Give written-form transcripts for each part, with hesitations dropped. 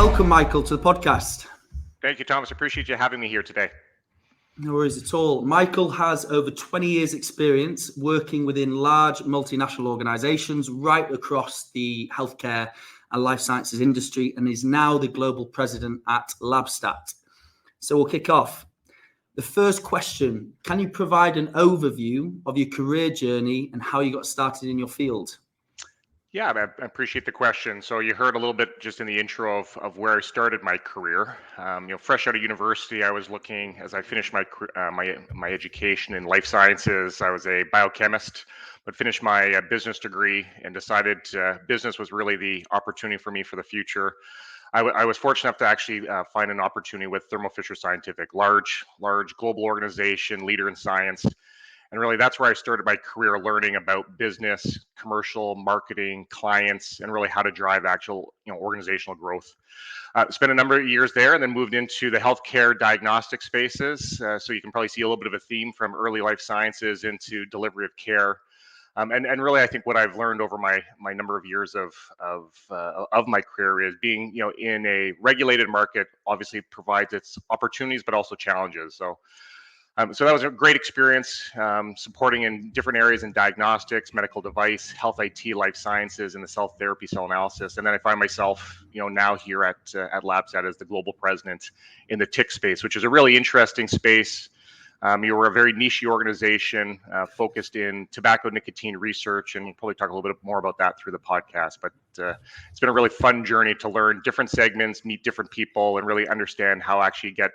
welcome, Michael, to the podcast. Thank you, Thomas. Appreciate you having me here today. No worries at all. Michael has over 20 years experience working within large multinational organizations right across the healthcare and life sciences industry and is now the global president at Labstat. So we'll kick off. The first question, can you provide an overview of your career journey and how you got started in your field? Yeah, I appreciate the question. So you heard a little bit just in the intro of where I started my career. Fresh out of university, I was looking as I finished my education in life sciences. I was a biochemist, but finished my business degree and decided business was really the opportunity for me for the future. I was fortunate enough to actually find an opportunity with Thermo Fisher Scientific, large global organization, leader in science. And really, that's where I started my career learning about business, commercial, marketing, clients, and really how to drive actual, organizational growth. Spent a number of years there and then moved into the healthcare diagnostic spaces. So you can probably see a little bit of a theme from early life sciences into delivery of care. And really, I think what I've learned over my number of years of my career is being, in a regulated market obviously provides its opportunities, but also challenges. So that was a great experience supporting in different areas in diagnostics, medical device, health IT, life sciences, and the cell therapy, cell analysis. And then I find myself, now here at Labstat as the global president in the TIC space, which is a really interesting space. You were a very niche organization focused in tobacco nicotine research, and we'll probably talk a little bit more about that through the podcast. But it's been a really fun journey to learn different segments, meet different people, and really understand how actually get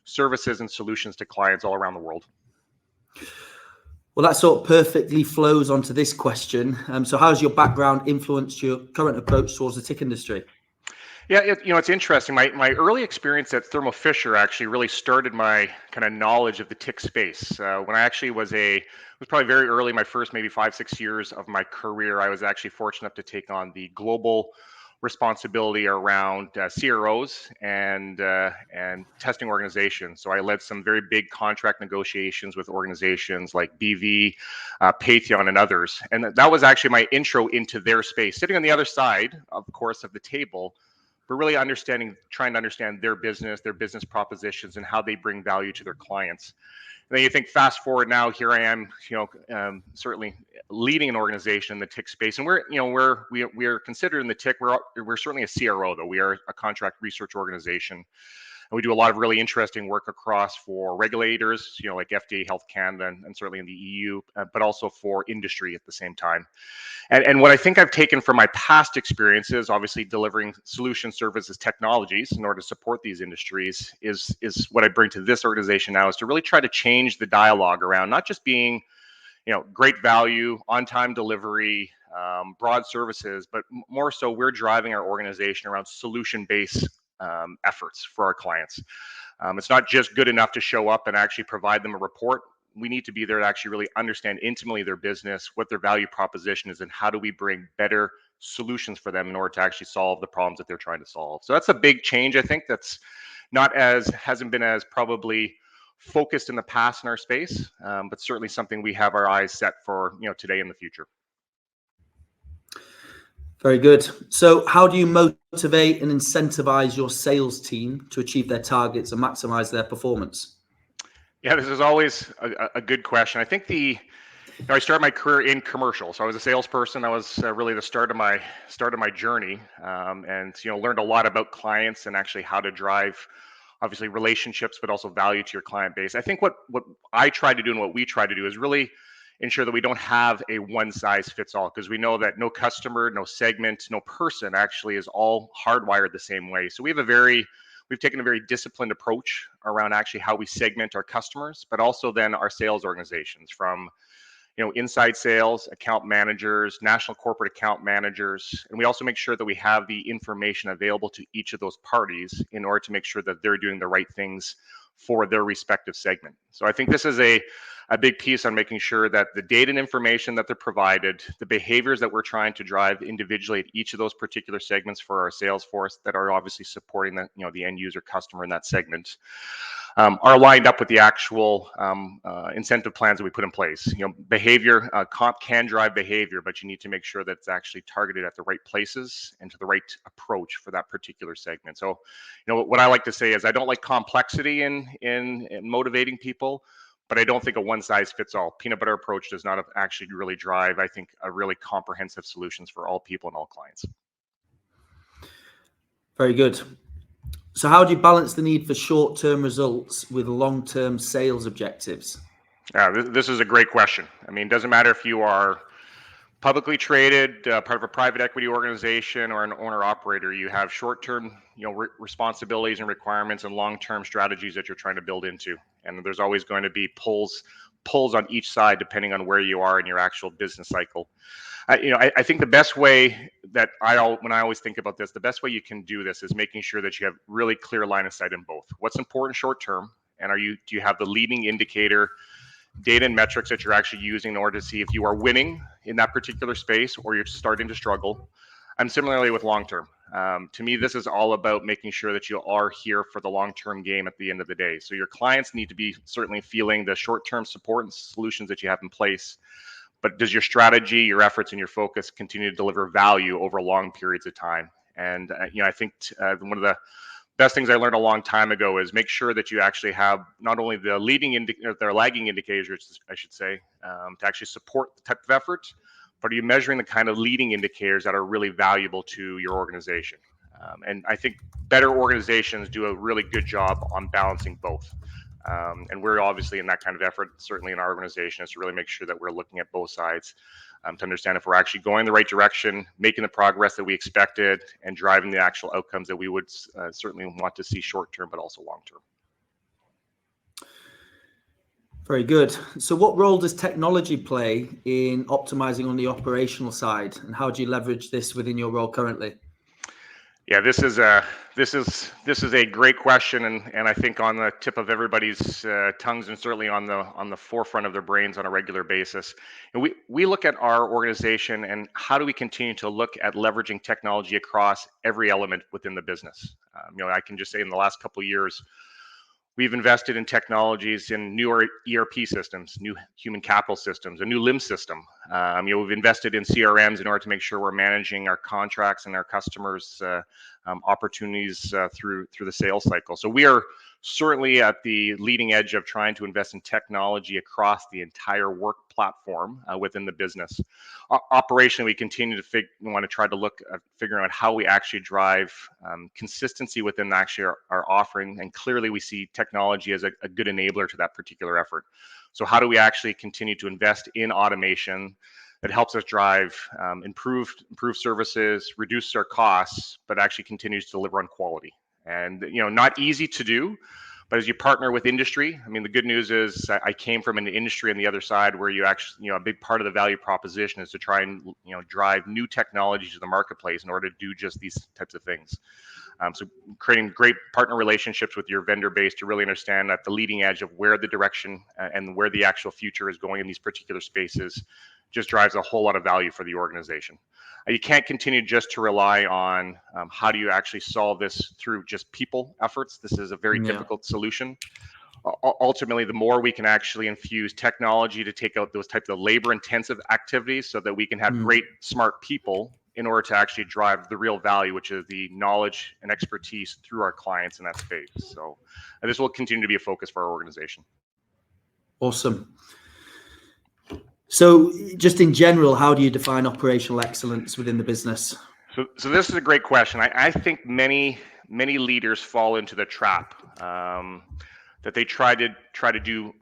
services and solutions to clients all around the world. Well, that sort of perfectly flows onto this question. So how has your background influenced your current approach towards the TIC industry? Yeah, it's interesting. My early experience at Thermo Fisher actually really started my kind of knowledge of the TIC space. When I actually was probably very early, my first maybe 5-6 years of my career, I was actually fortunate enough to take on the global responsibility around CROs and testing organizations. So I led some very big contract negotiations with organizations like BV, Patheon, and others. And that was actually my intro into their space, sitting on the other side, of course, of the table, but really trying to understand their business propositions, and how they bring value to their clients. And then you think fast forward now, here I am, certainly leading an organization in the TIC space, and we are considered in the TIC. We're certainly a CRO, though we are a contract research organization, and we do a lot of really interesting work across for regulators, like FDA, Health Canada, and certainly in the EU, but also for industry at the same time. And what I think I've taken from my past experiences, obviously delivering solution services, technologies in order to support these industries, is what I bring to this organization now, is to really try to change the dialogue around not just being, great value, on-time delivery, broad services, but more so we're driving our organization around solution-based efforts for our clients. It's not just good enough to show up and actually provide them a report. We need to be there to actually really understand intimately their business, what their value proposition is, and how do we bring better solutions for them in order to actually solve the problems that they're trying to solve. So that's a big change, I think, that's hasn't been as probably focused in the past in our space, but certainly something we have our eyes set for, today and the future. Very good. So how do you motivate and incentivize your sales team to achieve their targets and maximize their performance? Yeah, this is always a good question. I think I started my career in commercial, so I was a salesperson. That was really the start of my journey, and learned a lot about clients and actually how to drive, obviously, relationships, but also value to your client base. I think what I try to do and what we try to do is really ensure that we don't have a one size fits all, because we know that no customer, no segment, no person actually is all hardwired the same way. So we've taken a very disciplined approach around actually how we segment our customers, but also then our sales organizations, from inside sales, account managers, national corporate account managers. And we also make sure that we have the information available to each of those parties in order to make sure that they're doing the right things for their respective segment. So I think this is a a big piece on making sure that the data and information that they're provided, the behaviors that we're trying to drive individually at each of those particular segments for our sales force that are obviously supporting the, the end user customer in that segment, are lined up with the actual incentive plans that we put in place. Behavior, comp can drive behavior, but you need to make sure that it's actually targeted at the right places and to the right approach for that particular segment. So, what I like to say is I don't like complexity in motivating people, but I don't think a one-size-fits-all peanut butter approach does not actually really drive, I think, a really comprehensive solutions for all people and all clients. Very good. So how do you balance the need for short-term results with long-term sales objectives? This is a great question. I mean, it doesn't matter if you are publicly traded, part of a private equity organization, or an owner-operator. You have short-term, responsibilities and requirements, and long-term strategies that you're trying to build into. And there's always going to be pulls on each side depending on where you are in your actual business cycle. I think the best way that when I always think about this, the best way you can do this is making sure that you have really clear line of sight in both. What's important short term, and do you have the leading indicator data and metrics that you're actually using in order to see if you are winning in that particular space or you're starting to struggle. And similarly with long term. To me, this is all about making sure that you are here for the long-term game at the end of the day. So your clients need to be certainly feeling the short-term support and solutions that you have in place. But does your strategy, your efforts, and your focus continue to deliver value over long periods of time? And I think one of the best things I learned a long time ago is make sure that you actually have not only the lagging indicators, I should say, to actually support the type of effort, but are you measuring the kind of leading indicators that are really valuable to your organization? And I think better organizations do a really good job on balancing both. And we're obviously in that kind of effort, certainly in our organization, is to really make sure that we're looking at both sides to understand if we're actually going the right direction, making the progress that we expected, and driving the actual outcomes that we would certainly want to see short term, but also long term. Very good. So what role does technology play in optimizing on the operational side, and how do you leverage this within your role currently? Yeah, this is a great question, and I think on the tip of everybody's tongues, and certainly on the forefront of their brains on a regular basis. And we look at our organization and how do we continue to look at leveraging technology across every element within the business. I can just say in the last couple of years, we've invested in technologies in new ERP systems, new human capital systems, a new LIMS system. We've invested in CRMs in order to make sure we're managing our contracts and our customers' opportunities through the sales cycle. So we are certainly at the leading edge of trying to invest in technology across the entire work platform within the business. Operationally, we continue to want to try to look at figuring out how we actually drive consistency within actually our offering. And clearly we see technology as a good enabler to that particular effort. So how do we actually continue to invest in automation that helps us drive improved services, reduce our costs, but actually continues to deliver on quality? And not easy to do, but as you partner with industry, I mean, the good news is I came from an industry on the other side where you actually, a big part of the value proposition is to try and drive new technology to the marketplace in order to do just these types of things. So creating great partner relationships with your vendor base to really understand at the leading edge of where the direction and where the actual future is going in these particular spaces just drives a whole lot of value for the organization. You can't continue just to rely on how do you actually solve this through just people efforts. This is a very difficult solution. Ultimately, the more we can actually infuse technology to take out those types of labor-intensive activities so that we can have great, smart people in order to actually drive the real value, which is the knowledge and expertise through our clients in that space. So this will continue to be a focus for our organization. Awesome. So just in general, how do you define operational excellence within the business? So this is a great question. I think many leaders fall into the trap that they try to do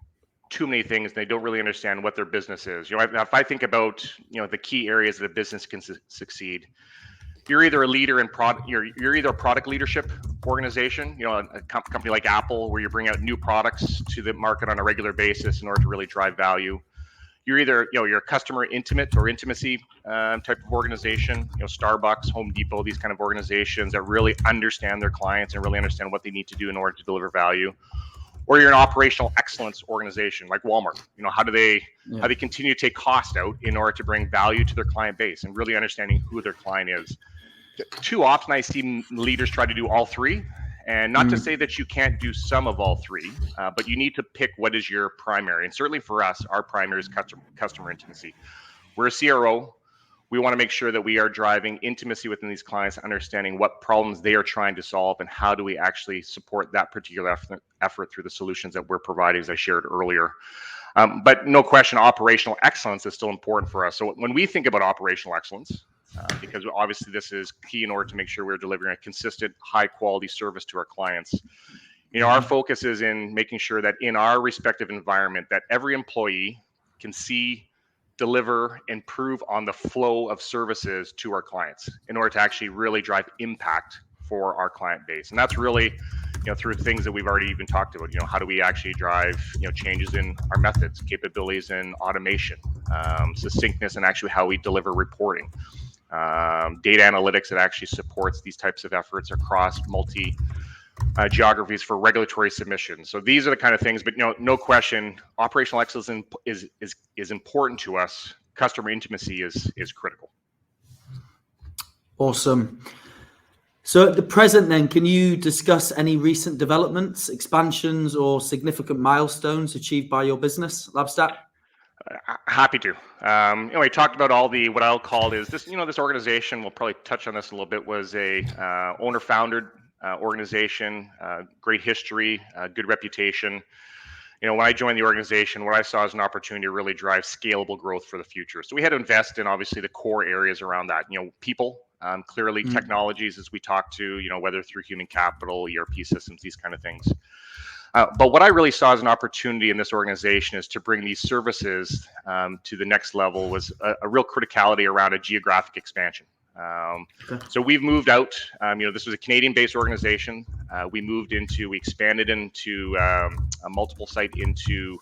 too many things and they don't really understand what their business is. If I think about the key areas that a business can succeed, you're either a leader in product, you're either a product leadership organization, a company like Apple, where you bring out new products to the market on a regular basis in order to really drive value. You're either you're a customer intimacy type of organization, Starbucks, Home Depot, these kind of organizations that really understand their clients and really understand what they need to do in order to deliver value. or you're an operational excellence organization like Walmart. How do they continue to take cost out in order to bring value to their client base and really understanding who their client is. Too often I see leaders try to do all three, and not to say that you can't do some of all three, but you need to pick what is your primary. And certainly for us, our primary is customer intimacy. We're a CRO. We want to make sure that we are driving intimacy within these clients, understanding what problems they are trying to solve, and how do we actually support that particular effort through the solutions that we're providing, as I shared earlier. But no question, operational excellence is still important for us. So when we think about operational excellence, because obviously this is key in order to make sure we're delivering a consistent, high-quality service to our clients, our focus is in making sure that in our respective environment, that every employee can see, deliver, improve on the flow of services to our clients in order to actually really drive impact for our client base. And that's really, through things that we've already even talked about. How do we actually drive, changes in our methods, capabilities in automation, succinctness, and actually how we deliver reporting, data analytics that actually supports these types of efforts across multi geographies for regulatory submissions. So these are the kind of things, but no question, operational excellence is important to us. Customer intimacy is critical. Awesome. So at the present then, can you discuss any recent developments, expansions, or significant milestones achieved by your business, Labstat? Happy to. We talked about all the, what I'll call is this, this organization, we'll probably touch on this a little bit, was a owner-founded organization, great history, good reputation. When I joined the organization, what I saw as an opportunity to really drive scalable growth for the future. So we had to invest in obviously the core areas around that, people, clearly technologies as we talk to, whether through human capital, ERP systems, these kind of things. But what I really saw as an opportunity in this organization is to bring these services to the next level was a real criticality around a geographic expansion. So we've moved out, this was a Canadian-based organization. We expanded into a multiple site into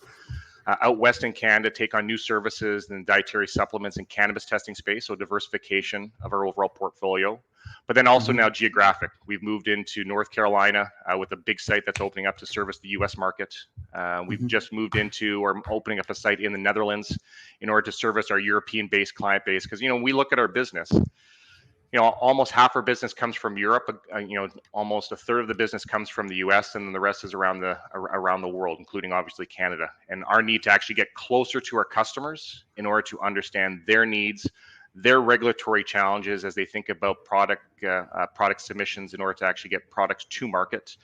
out west in Canada, take on new services in the dietary supplements and cannabis testing space, so diversification of our overall portfolio. But then also now geographic. We've moved into North Carolina with a big site that's opening up to service the U.S. market. We've just moved into or opening up a site in the Netherlands in order to service our European-based client base. Because, when we look at our business, almost half our business comes from Europe. Almost a third of the business comes from the U.S. and then the rest is around the world, including obviously Canada. And our need to actually get closer to our customers in order to understand their needs, their regulatory challenges as they think about product submissions in order to actually get products to market.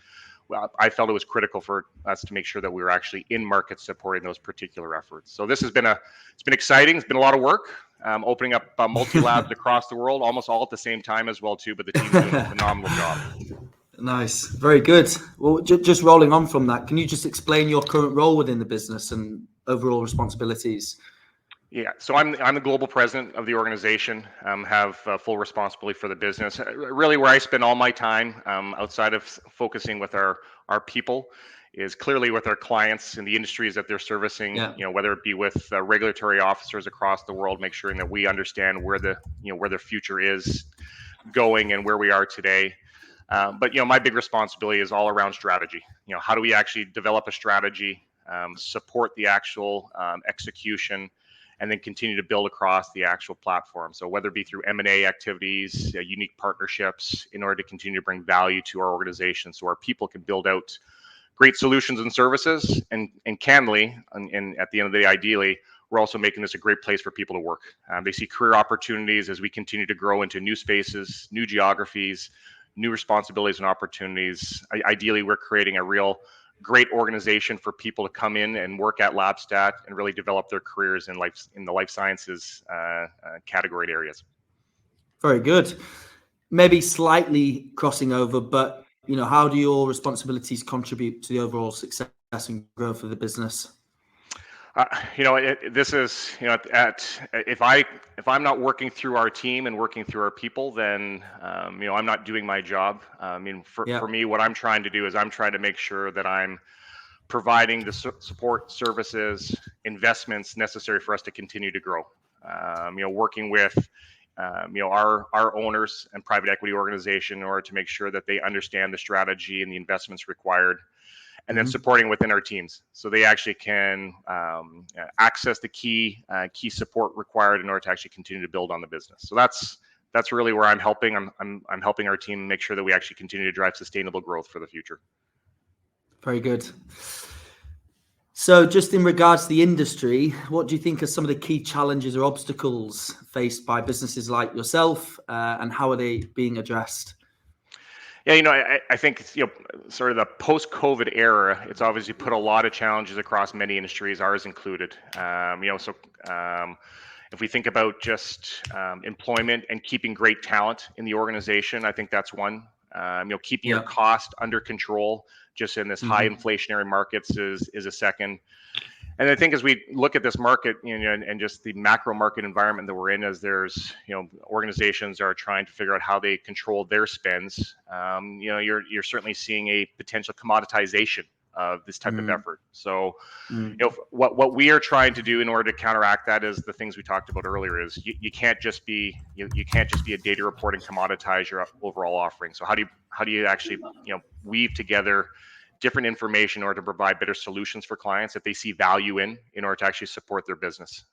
Well, I felt it was critical for us to make sure that we were actually in market supporting those particular efforts. So this has been it's been exciting. It's been a lot of work, opening up multi-labs across the world, almost all at the same time as well too. But the team's doing a phenomenal job. Nice, very good. Well, just rolling on from that, can you just explain your current role within the business and overall responsibilities? Yeah, so I'm the global president of the organization, have full responsibility for the business. Really where I spend all my time outside of focusing with our people is clearly with our clients in the industries that they're servicing, whether it be with regulatory officers across the world, make sure that we understand where the future is going and where we are today. But my big responsibility is all around strategy. How do we actually develop a strategy, support the actual execution, and then continue to build across the actual platform. So whether it be through M&A activities, unique partnerships, in order to continue to bring value to our organization so our people can build out great solutions and services, and candidly, and at the end of the day, ideally, we're also making this a great place for people to work. They see career opportunities as we continue to grow into new spaces, new geographies, new responsibilities and opportunities. Ideally, we're creating a real great organization for people to come in and work at Labstat and really develop their careers in the life sciences category areas. Very good. Maybe slightly crossing over, but how do your responsibilities contribute to the overall success and growth of the business? This is, if I'm not working through our team and working through our people, then, I'm not doing my job. For me, what I'm trying to do is I'm trying to make sure that I'm providing the support services, investments necessary for us to continue to grow. Working with, our owners and private equity organization in order to make sure that they understand the strategy and the investments required. and then supporting within our teams, so they actually can access the key support required in order to actually continue to build on the business. So that's really where I'm helping. I'm helping our team make sure that we actually continue to drive sustainable growth for the future. Very good. So just in regards to the industry, what do you think are some of the key challenges or obstacles faced by businesses like yourself, and how are they being addressed? Yeah, I think sort of the post-COVID era, it's obviously put a lot of challenges across many industries, ours included. If we think about just employment and keeping great talent in the organization, I think that's one. Keeping your cost under control just in this high inflationary markets is a second. And I think as we look at this market, and just the macro market environment that we're in, as there's, organizations are trying to figure out how they control their spends, you're certainly seeing a potential commoditization of this type of effort. So, what we are trying to do in order to counteract that is the things we talked about earlier. Is you can't just be you can't just be a data report and commoditize your overall offering. So how do you actually weave together different information in order to provide better solutions for clients that they see value in order to actually support their business.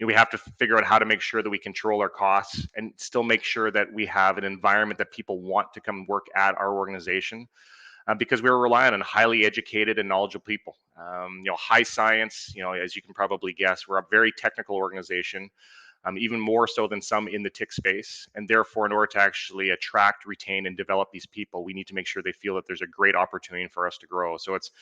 We have to figure out how to make sure that we control our costs and still make sure that we have an environment that people want to come work at our organization, because we're relying on highly educated and knowledgeable people. High science, as you can probably guess, we're a very technical organization. Even more so than some in the TIC space. And therefore, in order to actually attract, retain, and develop these people, we need to make sure they feel that there's a great opportunity for us to grow. So it's,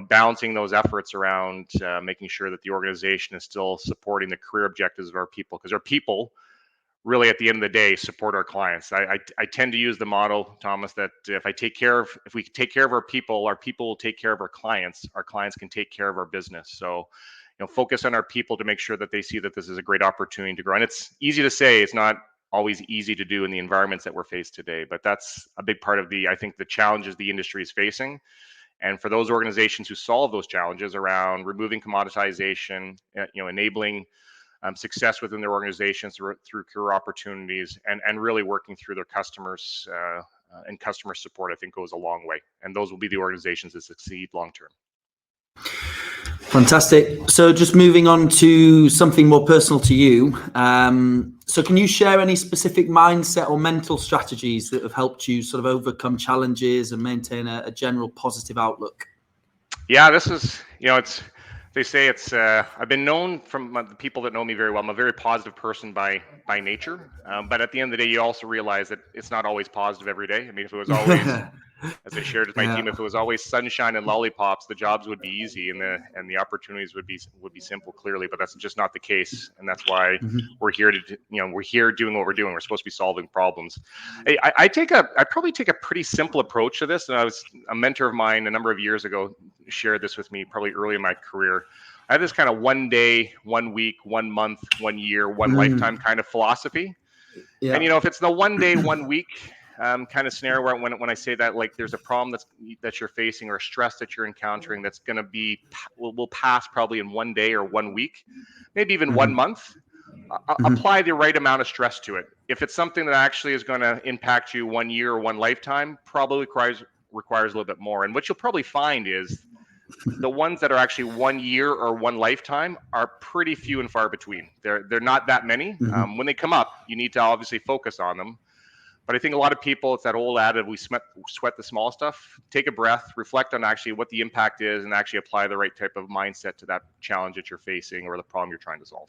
balancing those efforts around making sure that the organization is still supporting the career objectives of our people, because our people really, at the end of the day, support our clients. I tend to use the model, Thomas, that if we take care of our people will take care of our clients can take care of our business. So focus on our people to make sure that they see that this is a great opportunity to grow. And it's easy to say, it's not always easy to do in the environments that we're faced today, but that's a big part of the challenges the industry is facing. And for those organizations who solve those challenges around removing commoditization, enabling success within their organizations through career opportunities, and really working through their customers and customer support, I think goes a long way. And those will be the organizations that succeed long term. Fantastic. So just moving on to something more personal to you. So can you share any specific mindset or mental strategies that have helped you sort of overcome challenges and maintain a general positive outlook? Yeah, this is, they say it's, I've been known from the people that know me very well. I'm a very positive person by nature. But at the end of the day, you also realize that it's not always positive every day. I mean, if it was always, as I shared with my team, if it was always sunshine and lollipops, the jobs would be easy and the opportunities would be simple, clearly. But that's just not the case, and that's why we're here we're here doing what we're doing. We're supposed to be solving problems. I probably take a pretty simple approach to this, and a mentor of mine a number of years ago shared this with me, probably early in my career. I have this kind of 1 day, 1 week, 1 month, 1 year, 1 lifetime kind of philosophy. Yeah. And if it's the 1 day, 1 week kind of scenario where when I say that, like, there's a problem that you're facing or a stress that you're encountering that's going to will pass probably in 1 day or 1 week, maybe even 1 month. Apply the right amount of stress to it. If it's something that actually is going to impact you 1 year or 1 lifetime, probably requires a little bit more. And what you'll probably find is the ones that are actually 1 year or 1 lifetime are pretty few and far between. They're not that many. When they come up, you need to obviously focus on them. But I think a lot of people, it's that old adage, we sweat the small stuff. Take a breath, reflect on actually what the impact is, and actually apply the right type of mindset to that challenge that you're facing or the problem you're trying to solve.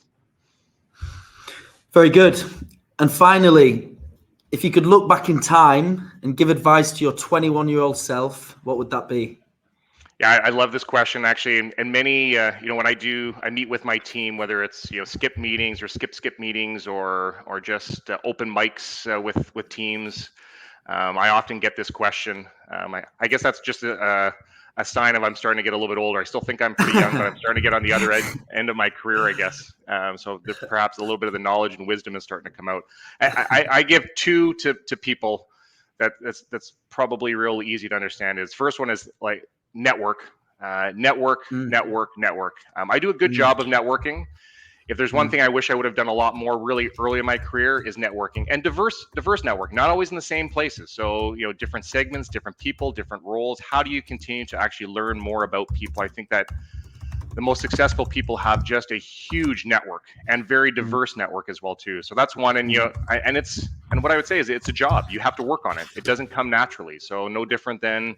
Very good. And finally, if you could look back in time and give advice to your 21-year-old self, what would that be? Yeah, I love this question, actually. And many, when I meet with my team, whether it's, skip meetings or skip meetings or just open mics with teams, I often get this question. I guess that's just a sign of I'm starting to get a little bit older. I still think I'm pretty young, but I'm starting to get on the other end of my career, I guess. So perhaps a little bit of the knowledge and wisdom is starting to come out. I give two to people that's probably real easy to understand. First one is like, network. I do a good job of networking. if there's one thing I wish I would have done a lot more really early in my career is networking, and diverse network, not always in the same places. So, you know, different segments, different people, different roles. How do you continue to actually learn more about people? I think that the most successful people have just a huge network, and very diverse network as well too. So that's one. And you know, and what I would say is it's a job. You have to work on it. It doesn't come naturally. So no different than,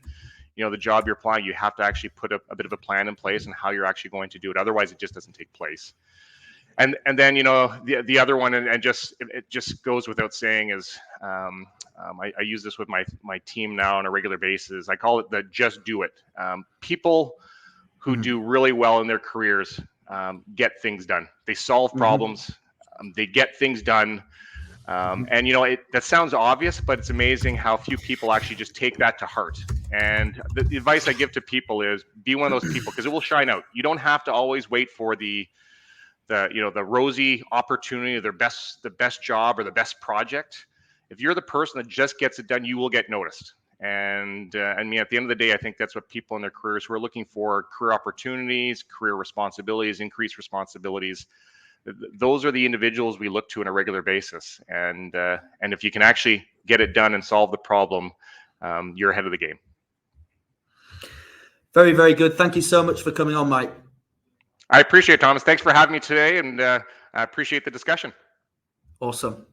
you know, the job you're applying. You have to actually put a bit of a plan in place and how you're actually going to do it. Otherwise, it just doesn't take place. And then, you know, the other one, and just it just goes without saying, is I use this with my team now on a regular basis. I call it the just do it. People who do really well in their careers get things done. They solve problems. They get things done. And you know, that sounds obvious, but it's amazing how few people actually just take that to heart. And the advice I give to people is be one of those people, because it will shine out. You don't have to always wait for the rosy opportunity, or the best job or the best project. If you're the person that just gets it done, you will get noticed. And I mean, at the end of the day, I think that's what people in their careers who are looking for: career opportunities, career responsibilities, increased responsibilities. Those are the individuals we look to on a regular basis. And if you can actually get it done and solve the problem, you're ahead of the game. Very, very good. Thank you so much for coming on, Mike. I appreciate it, Thomas. Thanks for having me today, and I appreciate the discussion. Awesome.